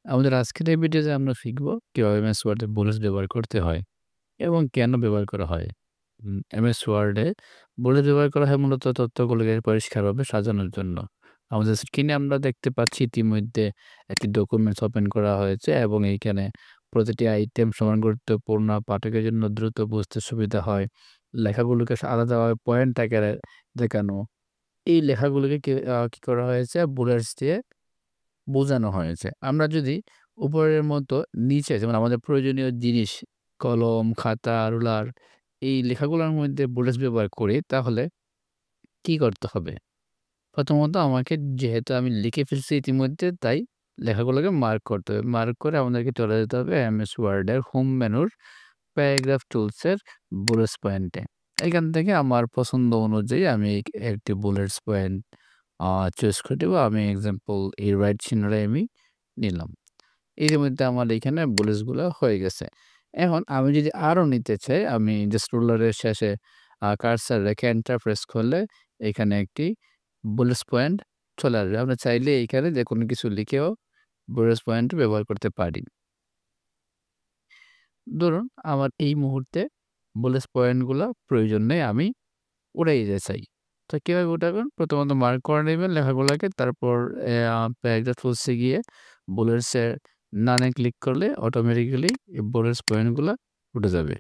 আমাদের আজকের এই ভিডিওতে আমরা শিখব কিভাবে এমএস ওয়ার্ডে বুলেটস ব্যবহার করতে হয় এবং কেন ব্যবহার করা হয়। এমএস ওয়ার্ডে বুলেট ব্যবহার করা হয় মূলত তথ্যগুলোকে পরিষ্কারভাবে সাজানোর জন্য। আমাদের স্ক্রিনে আমরা দেখতে পাচ্ছি ইতিমধ্যে একটি ডকুমেন্টস ওপেন করা হয়েছে এবং এইখানে প্রতিটি আইটেম সমান গুরুত্বপূর্ণ, পাঠকের জন্য দ্রুত বুঝতে সুবিধা হয়। লেখাগুলোকে আলাদাভাবে পয়েন্ট আকারে দেখানো। এই লেখাগুলোকে কি করা হয়েছে বুলেটস দিয়ে বোঝানো হয়েছে। আমরা যদি উপরের মতো নিচে যেমন আমাদের প্রয়োজনীয় জিনিস কলম, খাতা, রুলার এই লেখাগুলোর মধ্যে বুলেটস ব্যবহার করি তাহলে কি করতে হবে? প্রথমত আমাকে যেহেতু আমি লিখে ফেলছি ইতিমধ্যে তাই লেখাগুলোকে মার্ক করতে হবে। মার্ক করে আমাদেরকে চলে যেতে হবে এমএস ওয়ার্ডের হোম মেনুর প্যারাগ্রাফ টুলসের বুলেটস পয়েন্টে। এখান থেকে আমার পছন্দ অনুযায়ী আমি একটি বুলেটস পয়েন্ট চুজ করে দেব। আমি এক্সাম্পল এই রাইট চিহ্নটাই আমি নিলাম। ইতিমধ্যে আমার এখানে বুলেটসগুলো হয়ে গেছে। এখন আমি যদি আরো নিতে চাই, আমি জাস্ট রুলারের শেষে কার্সর রেখে এন্টার প্রেস করলে এখানে একটি বুলেটস পয়েন্ট চলে আসবে। আমরা চাইলে এইখানে যেকোনো কিছু লিখেও বুলেটস পয়েন্ট ব্যবহার করতে পারি। ধরুন আমার এই মুহূর্তে বুলেটস পয়েন্টগুলো প্রয়োজন নেই, আমি উড়াই দিতে চাই। তো কিভাবে উঠাবেন? প্রথমত মার্ক করে নিবেন লেখাগুলাকে, তারপর প্যারাগ্রাফ টুলসে গিয়ে বুলেটস এর নানে ক্লিক করলে অটোমেটিক্যালি এই বুলেটস পয়েন্টগুলা উঠে যাবে।